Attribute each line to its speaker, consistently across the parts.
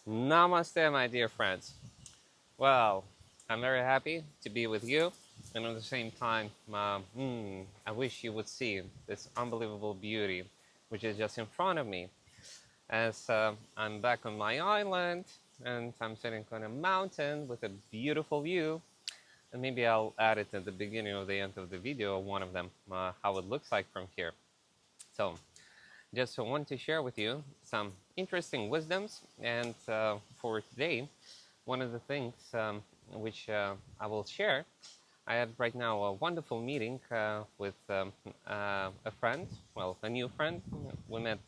Speaker 1: Namaste, my dear friends. Well, I'm very happy to be with you, and at the same time, I wish you would see this unbelievable beauty which is just in front of me. As I'm back on my island, and I'm sitting on a mountain with a beautiful view, and maybe I'll add it at the beginning or the end of the video, one of them, how it looks like from here. So, just want to share with you some interesting wisdoms, and for today, one of the things which I will share, I had right now a wonderful meeting with a friend, well, a new friend. We met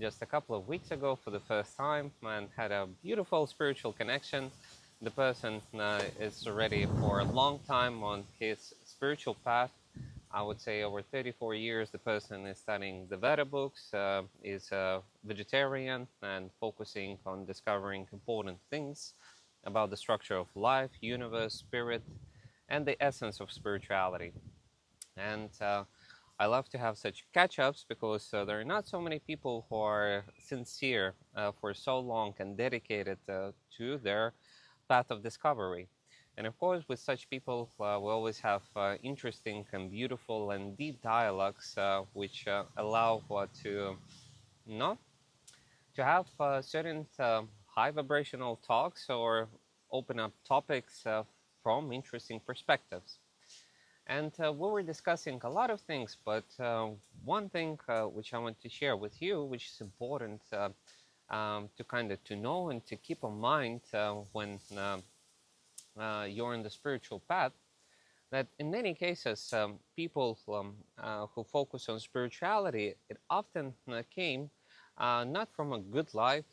Speaker 1: just a couple of weeks ago for the first time and had a beautiful spiritual connection. The person is already for a long time on his spiritual path. I would say over 34 years, the person is studying the Veda books, is a vegetarian and focusing on discovering important things about the structure of life, universe, spirit, and the essence of spirituality. And I love to have such catch-ups because there are not so many people who are sincere for so long and dedicated to their path of discovery. And of course, with such people, we always have interesting and beautiful and deep dialogues, which allow to not to have certain high vibrational talks or open up topics from interesting perspectives. And we were discussing a lot of things, but one thing which I want to share with you, which is important to kind of to know and to keep in mind when you're in the spiritual path, that in many cases, people who focus on spirituality, it often came not from a good life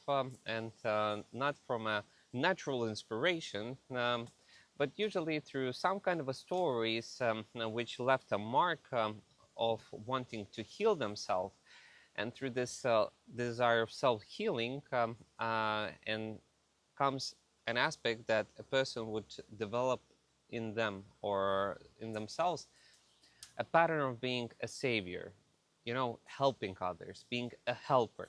Speaker 1: and not from a natural inspiration, but usually through some kind of a stories which left a mark of wanting to heal themselves. And through this desire of self-healing and comes an aspect that a person would develop in them or in themselves a pattern of being a savior, helping others, being a helper.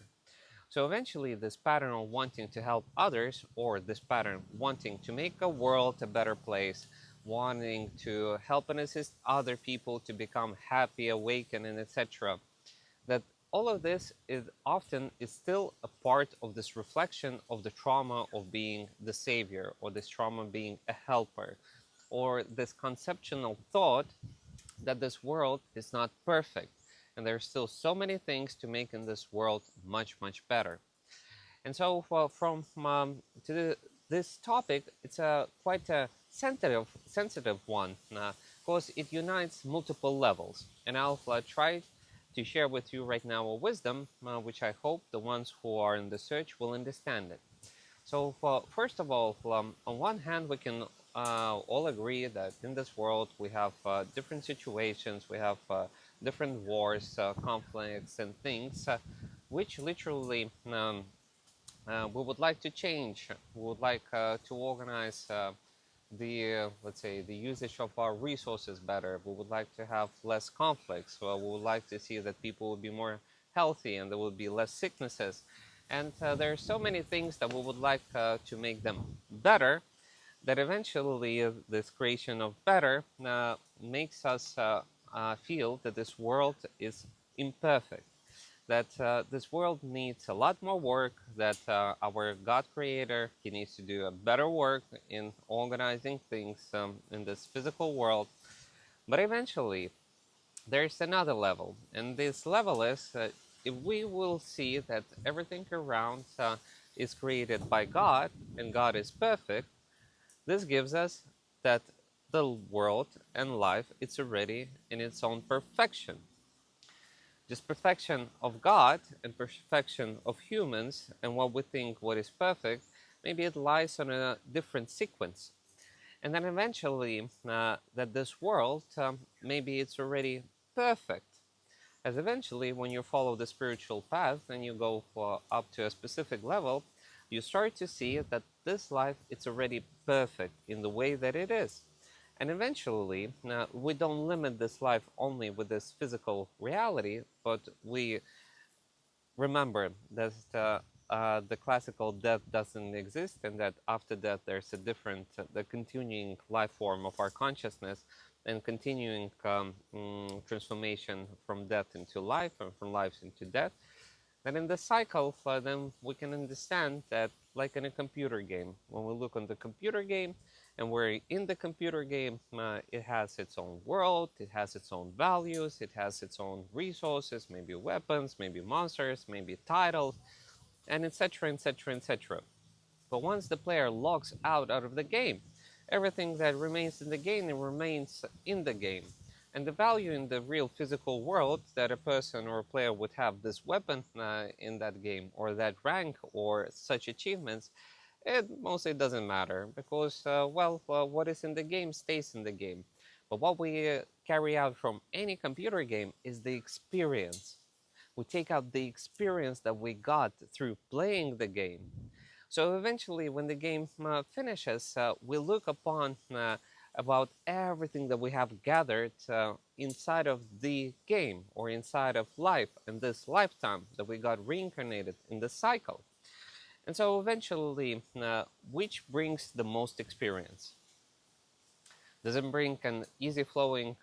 Speaker 1: So eventually, this pattern of wanting to help others, or this pattern wanting to make a world a better place, wanting to help and assist other people to become happy, awaken, and etc., that all of this is still a part of this reflection of the trauma of being the savior, or this trauma being a helper, or this conceptual thought that this world is not perfect and there are still so many things to make in this world much better. And so from this topic, it's a quite a sensitive one because it unites multiple levels, and I'll try to share with you right now a wisdom which I hope the ones who are in the search will understand it. So first of all, on one hand, we can all agree that in this world we have different situations, we have different wars, conflicts, and things which literally we would like to change. We would like to organize let's say, the usage of our resources better. We would like to have less conflicts. We would like to see that people would be more healthy and there would be less sicknesses. And there are so many things that we would like to make them better, that eventually this creation of better makes us feel that this world is imperfect, that this world needs a lot more work, that our God creator, he needs to do a better work in organizing things in this physical world. But eventually, there's another level, and this level is if we will see that everything around is created by God, and God is perfect, this gives us that the world and life, it's already in its own perfection. Just perfection of God and perfection of humans and what we think what is perfect, maybe it lies on a different sequence. And then eventually that this world, maybe it's already perfect. As eventually when you follow the spiritual path and you go up to a specific level, you start to see that this life, it's already perfect in the way that it is. And eventually, we don't limit this life only with this physical reality, but we remember that the classical death doesn't exist, and that after death there's a different, the continuing life form of our consciousness, and continuing transformation from death into life and from life into death. And in the cycle, then we can understand that, like in a computer game, when we look on the computer game and we're in the computer game, it has its own world, it has its own values, it has its own resources, maybe weapons, maybe monsters, maybe titles, and etc., etc., etc. But once the player logs out of the game, everything that remains in the game remains in the game. And the value in the real physical world that a person or a player would have this weapon in that game, or that rank, or such achievements, it mostly doesn't matter, because, what is in the game stays in the game. But what we carry out from any computer game is the experience. We take out the experience that we got through playing the game. So eventually, when the game finishes, we look upon about everything that we have gathered inside of the game, or inside of life in this lifetime that we got reincarnated in the cycle. And so eventually, which brings the most experience? Does it bring an easy flowing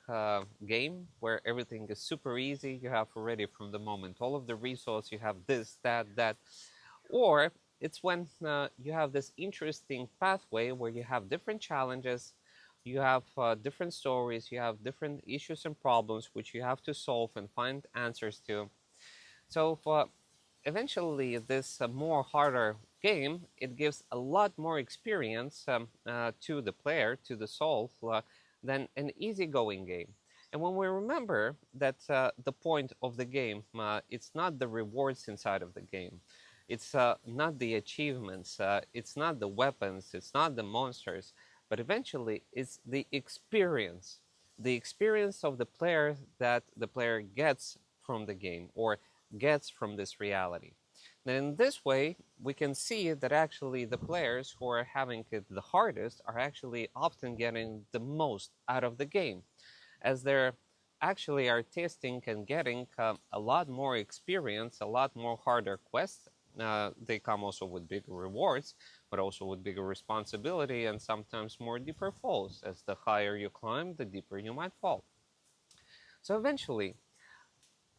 Speaker 1: game where everything is super easy? You have already from the moment all of the resource, you have this, that, or it's when you have this interesting pathway where you have different challenges, you have different stories, you have different issues and problems which you have to solve and find answers to. So eventually, this more harder game, it gives a lot more experience to the player, to the soul, than an easygoing game. And when we remember that the point of the game, it's not the rewards inside of the game, it's not the achievements, it's not the weapons, it's not the monsters, but eventually it's the experience of the player that the player gets from the game, or gets from this reality. And in this way, we can see that actually the players who are having it the hardest are actually often getting the most out of the game, as they're actually are tasting and getting a lot more experience, a lot more harder quests. They come also with bigger rewards, but also with bigger responsibility, and sometimes more deeper falls. As the higher you climb, the deeper you might fall. So eventually,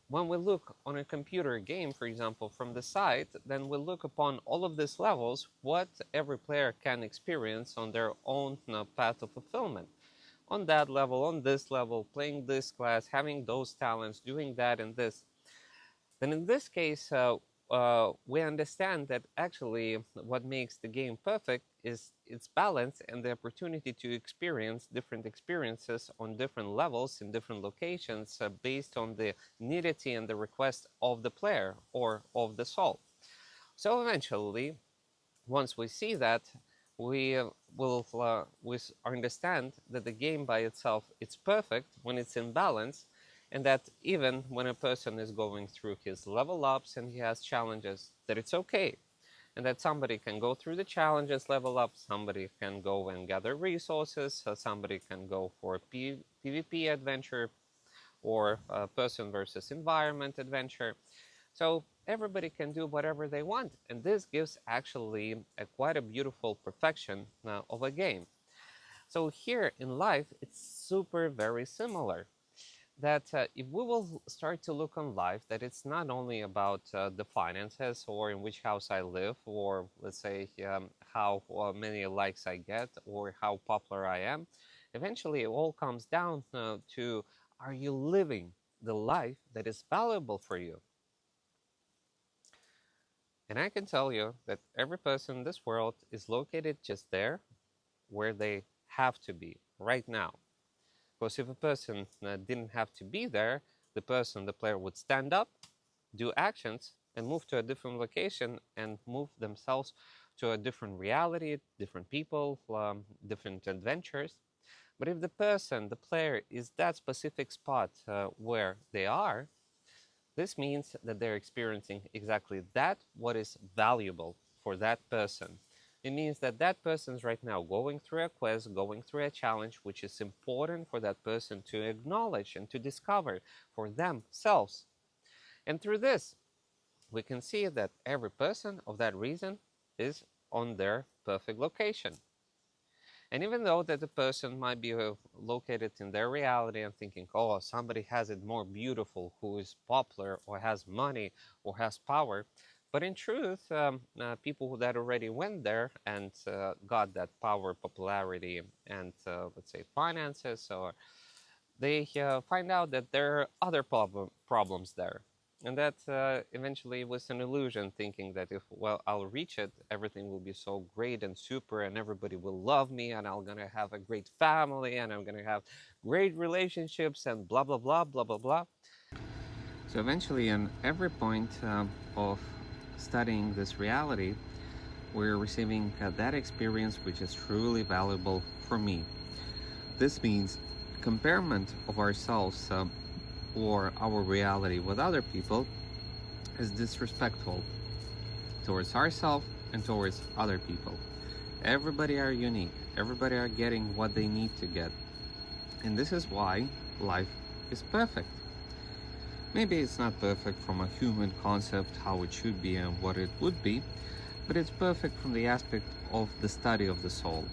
Speaker 1: when we look on a computer game, for example, from the side, then we look upon all of these levels, what every player can experience on their own path of fulfillment. On that level, on this level, playing this class, having those talents, doing that and this. Then in this case, we understand that actually what makes the game perfect is its balance and the opportunity to experience different experiences on different levels in different locations based on the needity and the request of the player or of the soul. So eventually, once we see that, we will we understand that the game by itself it's perfect when it's in balance, and that even when a person is going through his level ups and he has challenges, that it's okay, and that somebody can go through the challenges, level up, somebody can go and gather resources, somebody can go for a PvP adventure, or a person versus environment adventure. So everybody can do whatever they want, and this gives actually quite a beautiful perfection of a game. So here in life, it's super very similar. That if we will start to look on life, that it's not only about the finances, or in which house I live, or let's say how many likes I get, or how popular I am. Eventually, it all comes down to, are you living the life that is valuable for you? And I can tell you that every person in this world is located just there where they have to be right now. Because if a person didn't have to be there, the player would stand up, do actions, and move to a different location and move themselves to a different reality, different people, different adventures. But if the player, is that specific spot where they are, this means that they're experiencing exactly that what is valuable for that person. It means that that person is right now going through a quest, going through a challenge, which is important for that person to acknowledge and to discover for themselves. And through this, we can see that every person of that reason is on their perfect location. And even though that the person might be located in their reality and thinking, oh, somebody has it more beautiful, who is popular or has money or has power, but in truth, people that already went there and got that power, popularity, and let's say finances, or they find out that there are other problems there. And that eventually was an illusion, thinking that if, well, I'll reach it, everything will be so great and super, and everybody will love me, and I'm gonna have a great family, and I'm gonna have great relationships, and blah, blah, blah, blah, blah, blah. So eventually, in every point of studying this reality, we're receiving that experience which is truly valuable for me. This means comparison of ourselves or our reality with other people is disrespectful towards ourselves and towards other people. Everybody are unique. Everybody are getting what they need to get. And this is why life is perfect. Maybe it's not perfect from a human concept, how it should be and what it would be, but it's perfect from the aspect of the study of the soul.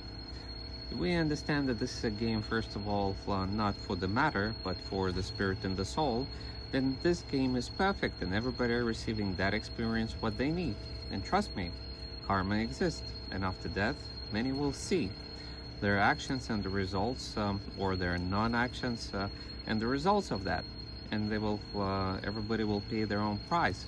Speaker 1: We understand that this is a game, first of all, not for the matter, but for the spirit and the soul, then this game is perfect and everybody are receiving that experience what they need. And trust me, karma exists, and after death, many will see their actions and the results, or their non-actions and the results of that. And they will, everybody will pay their own price.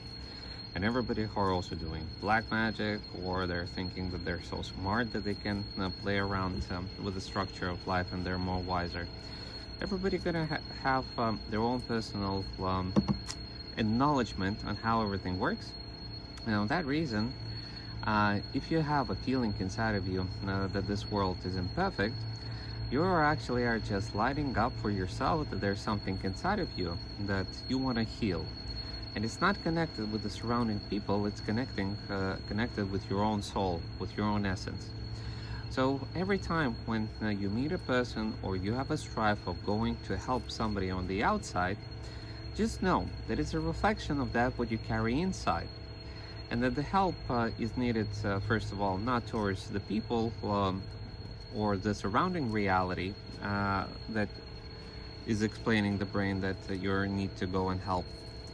Speaker 1: And everybody who are also doing black magic, or they're thinking that they're so smart that they can play around with the structure of life and they're more wiser. Everybody gonna have their own personal acknowledgement on how everything works. And for that reason, if you have a feeling inside of you that this world is imperfect, you actually are just lighting up for yourself that there's something inside of you that you want to heal. And it's not connected with the surrounding people, it's connected with your own soul, with your own essence. So every time when you meet a person or you have a strive of going to help somebody on the outside, just know that it's a reflection of that what you carry inside. And that the help is needed, first of all, not towards the people or the surrounding reality that is explaining the brain that you need to go and help.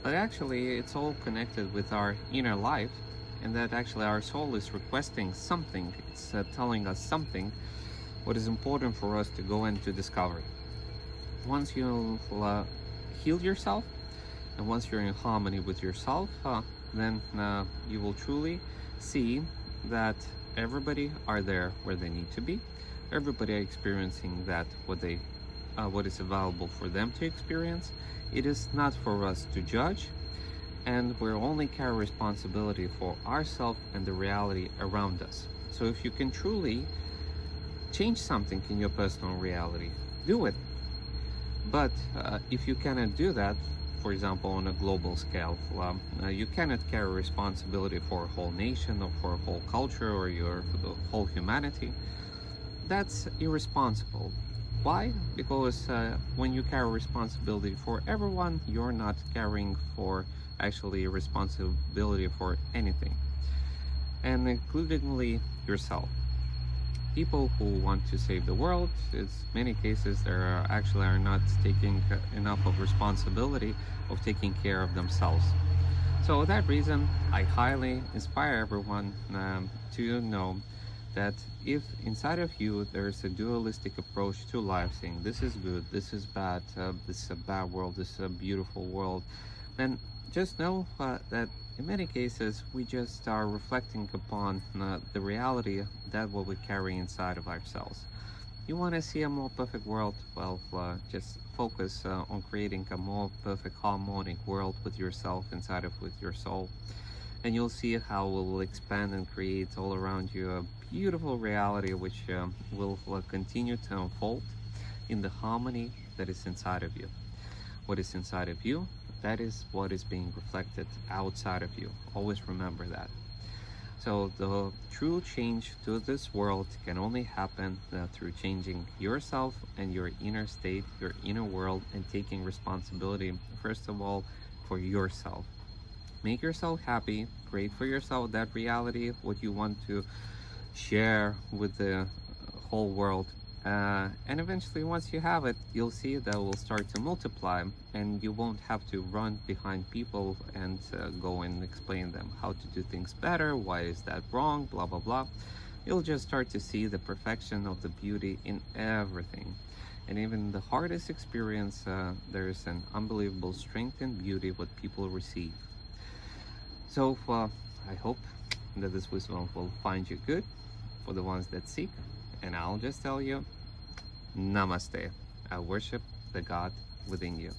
Speaker 1: But actually, it's all connected with our inner life, and that actually our soul is requesting something. It's telling us something, what is important for us to go and to discover. Once you heal yourself, and once you're in harmony with yourself, then you will truly see that everybody are there where they need to be. Everybody are experiencing that what is available for them to experience. It is not for us to judge, and we only carry responsibility for ourselves and the reality around us. So if you can truly change something in your personal reality, do it. But if you cannot do that, for example, on a global scale, you cannot carry responsibility for a whole nation or for a whole culture or the whole humanity. That's irresponsible. Why? Because when you carry responsibility for everyone, you're not carrying for actually responsibility for anything, and includingly yourself. People who want to save the world, in many cases, they are not taking enough of responsibility of taking care of themselves. So for that reason, I highly inspire everyone to know that if inside of you there's a dualistic approach to life, saying this is good, this is bad, this is a bad world, this is a beautiful world, then just know that in many cases we just are reflecting upon the reality that what we carry inside of ourselves. You want to see a more perfect world? Well, just focus on creating a more perfect harmonic world with yourself, inside of with your soul, and you'll see how it will expand and create all around you a beautiful reality which will continue to unfold in the harmony that is inside of you. What is inside of you, that is what is being reflected outside of you. Always remember that. So the true change to this world can only happen through changing yourself and your inner state, your inner world, and taking responsibility, first of all, for yourself. Make yourself happy, create for yourself that reality, what you want to share with the whole world. And eventually, once you have it, you'll see that will start to multiply, and you won't have to run behind people and go and explain them how to do things better, why is that wrong, blah, blah, blah. You'll just start to see the perfection of the beauty in everything. And even in the hardest experience, there's an unbelievable strength and beauty what people receive. So I hope that this wisdom will find you good for the ones that seek. And I'll just tell you, Namaste. I worship the God within you.